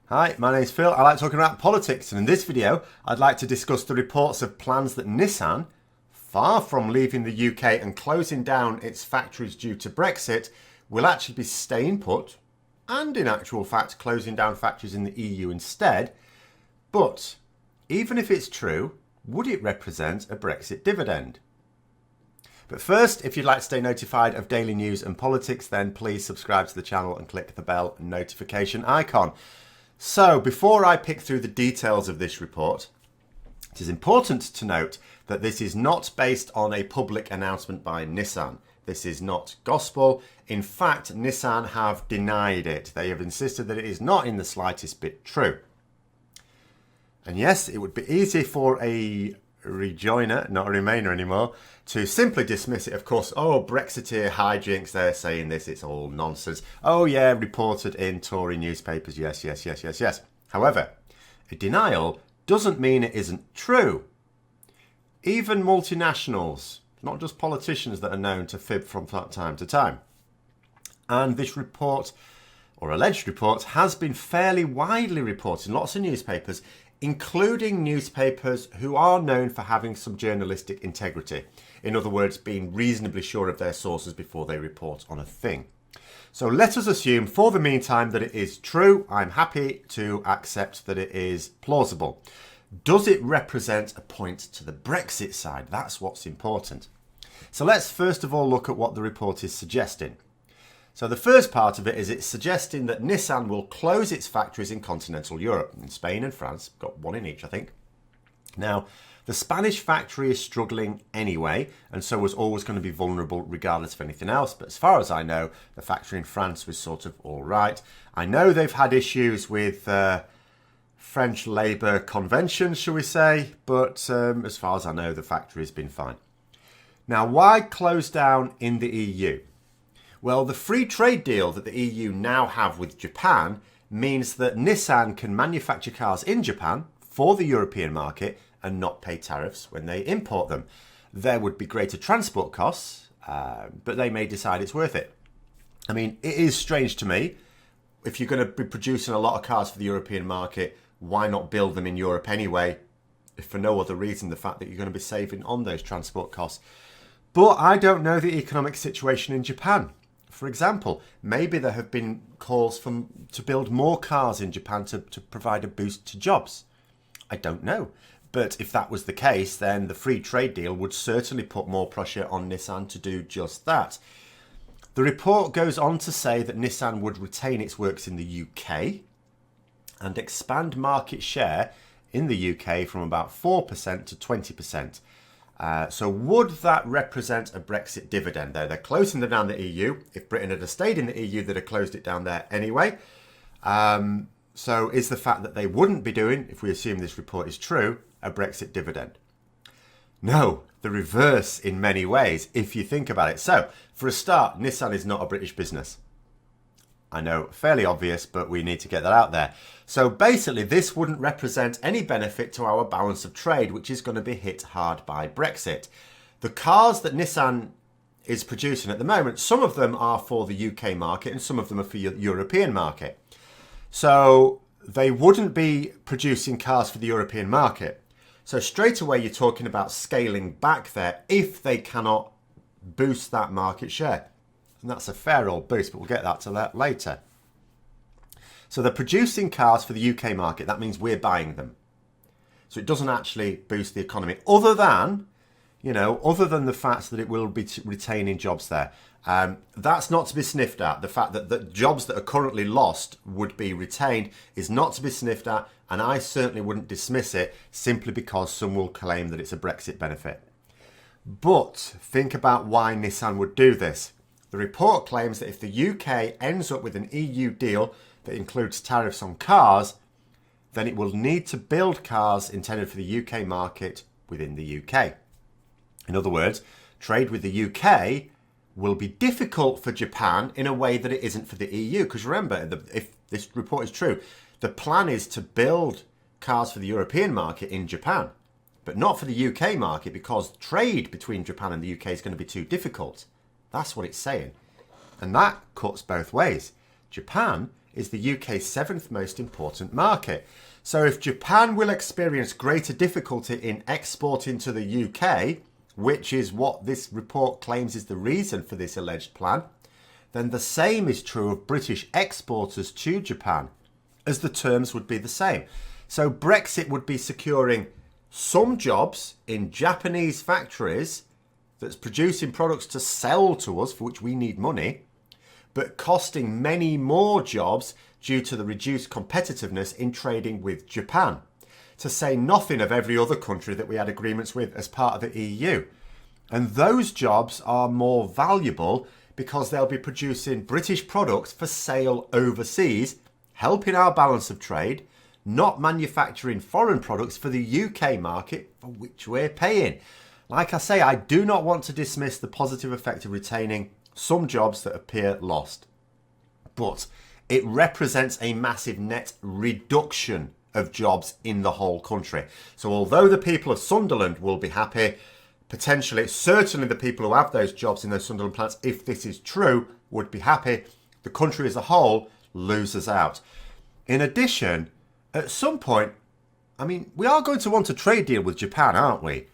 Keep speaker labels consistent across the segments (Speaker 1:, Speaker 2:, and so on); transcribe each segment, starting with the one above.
Speaker 1: Hi, my name's Phil. I like talking about politics, and in this video I'd like to discuss the reports of plans that Nissan, far from leaving the UK and closing down its factories due to Brexit, will actually be staying put and in actual fact closing down factories in the EU instead. But even if it's true, would it represent a Brexit dividend? But first, if you'd like to stay notified of daily news and politics, then please subscribe to the channel and click the bell notification icon. So before I pick through the details of this report, it is important to note that this is not based on a public announcement by Nissan. This is not gospel. In fact, Nissan have denied it. They have insisted that it is not in the slightest bit true. And yes, it would be easy for a rejoiner, not a remainer anymore, to simply dismiss it. Of course, oh, Brexiteer hijinks, they're saying this, it's all nonsense. Oh yeah, reported in Tory newspapers, yes. However, a denial doesn't mean it isn't true. Even multinationals, not just politicians that are known to fib from time to time. And this report, or alleged report, has been fairly widely reported in lots of newspapers, including newspapers who are known for having some journalistic integrity. In other words, being reasonably sure of their sources before they report on a thing. So let us assume for the meantime that it is true. I'm happy to accept that it is plausible. Does it represent a point to the Brexit side? That's what's important. So let's first of all look at what the report is suggesting. So the first part of it is it's suggesting that Nissan will close its factories in continental Europe, in Spain and France, got one in each I think. Now, the Spanish factory is struggling anyway, and so was always going to be vulnerable regardless of anything else, but as far as I know, the factory in France was sort of all right. I know they've had issues with French labour conventions, shall we say, but as far as I know, the factory has been fine. Now, why close down in the EU? Well, the free trade deal that the EU now have with Japan means that Nissan can manufacture cars in Japan for the European market and not pay tariffs when they import them. There would be greater transport costs, but they may decide it's worth it. I mean, it is strange to me. If you're going to be producing a lot of cars for the European market, why not build them in Europe anyway? If for no other reason, the fact that you're going to be saving on those transport costs. But I don't know the economic situation in Japan. For example, maybe there have been calls to build more cars in Japan to provide a boost to jobs. I don't know. But if that was the case, then the free trade deal would certainly put more pressure on Nissan to do just that. The report goes on to say that Nissan would retain its works in the UK and expand market share in the UK from about 4% to 20%. So would that represent a Brexit dividend there? They're closing them down the EU. If Britain had stayed in the EU, they'd have closed it down there anyway. So is the fact that they wouldn't be doing, if we assume this report is true, a Brexit dividend? No, the reverse in many ways, if you think about it. So, for a start, Nissan is not a British business. I know, fairly obvious, but we need to get that out there. So basically, this wouldn't represent any benefit to our balance of trade, which is going to be hit hard by Brexit. The cars that Nissan is producing at the moment, some of them are for the UK market and some of them are for the European market. So they wouldn't be producing cars for the European market. So straight away, you're talking about scaling back there if they cannot boost that market share. And that's a fair old boost, but we'll get to that later. So they're producing cars for the UK market. That means we're buying them. So it doesn't actually boost the economy other than the fact that it will be retaining jobs there. That's not to be sniffed at. The fact that the jobs that are currently lost would be retained is not to be sniffed at, and I certainly wouldn't dismiss it simply because some will claim that it's a Brexit benefit. But think about why Nissan would do this. The report claims that if the UK ends up with an EU deal that includes tariffs on cars, then it will need to build cars intended for the UK market within the UK. In other words, trade with the UK will be difficult for Japan in a way that it isn't for the EU. Because remember, if this report is true, the plan is to build cars for the European market in Japan, but not for the UK market because trade between Japan and the UK is going to be too difficult. That's what it's saying. And that cuts both ways. Japan is the UK's 7th most important market. So if Japan will experience greater difficulty in exporting to the UK, which is what this report claims is the reason for this alleged plan, then the same is true of British exporters to Japan, as the terms would be the same. So Brexit would be securing some jobs in Japanese factories that's producing products to sell to us, for which we need money, but costing many more jobs due to the reduced competitiveness in trading with Japan, to say nothing of every other country that we had agreements with as part of the EU. And those jobs are more valuable because they'll be producing British products for sale overseas, helping our balance of trade, not manufacturing foreign products for the UK market, for which we're paying. Like I say, I do not want to dismiss the positive effect of retaining some jobs that appear lost, but it represents a massive net reduction of jobs in the whole country. So although the people of Sunderland will be happy, potentially, certainly the people who have those jobs in those Sunderland plants, if this is true, would be happy. The country as a whole loses out. In addition, at some point, we are going to want a trade deal with Japan, aren't we?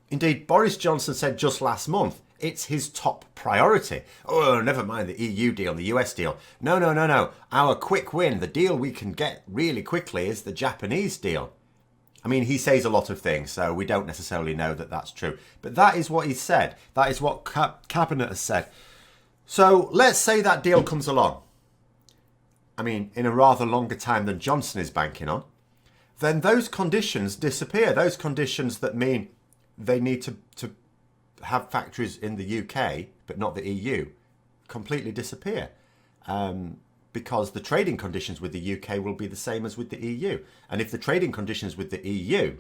Speaker 1: Indeed, Boris Johnson said just last month, it's his top priority. Oh, never mind the EU deal, the US deal. No. Our quick win, the deal we can get really quickly is the Japanese deal. He says a lot of things, so we don't necessarily know that that's true. But that is what he said. That is what Cabinet has said. So let's say that deal comes along. In a rather longer time than Johnson is banking on. Then those conditions disappear. Those conditions that mean they need to have factories in the UK, but not the EU, completely disappear. Because the trading conditions with the UK will be the same as with the EU. And if the trading conditions with the EU,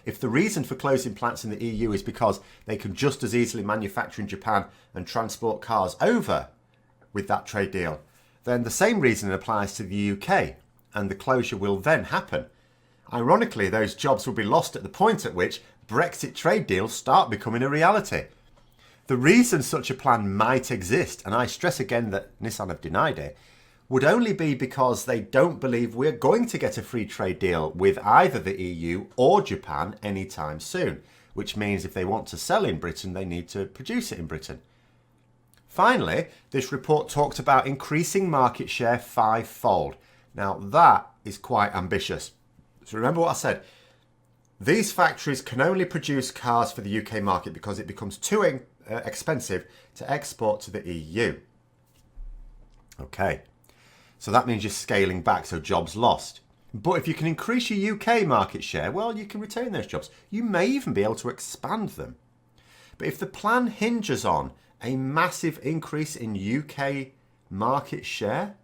Speaker 1: if the reason for closing plants in the EU is because they can just as easily manufacture in Japan and transport cars over with that trade deal, then the same reason applies to the UK, and the closure will then happen. Ironically, those jobs will be lost at the point at which Brexit trade deals start becoming a reality. The reason such a plan might exist, and I stress again that Nissan have denied it, would only be because they don't believe we're going to get a free trade deal with either the EU or Japan anytime soon, which means if they want to sell in Britain, they need to produce it in Britain. Finally, this report talked about increasing market share 5-fold. Now that is quite ambitious. So remember what I said. These factories can only produce cars for the UK market because it becomes too expensive to export to the EU. Okay, so that means you're scaling back, so jobs lost. But if you can increase your UK market share, well, you can retain those jobs. You may even be able to expand them. But if the plan hinges on a massive increase in UK market share,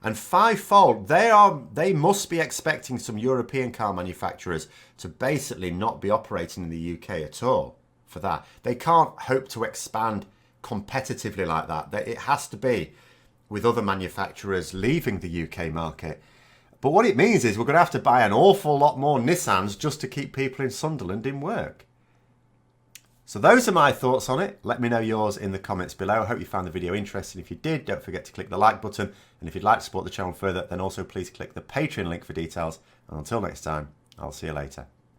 Speaker 1: and 5-fold, they must be expecting some European car manufacturers to basically not be operating in the UK at all for that. They can't hope to expand competitively like that. It has to be with other manufacturers leaving the UK market. But what it means is we're going to have to buy an awful lot more Nissans just to keep people in Sunderland in work. So those are my thoughts on it. Let me know yours in the comments below. I hope you found the video interesting. If you did, don't forget to click the like button. And if you'd like to support the channel further, then also please click the Patreon link for details. And until next time, I'll see you later.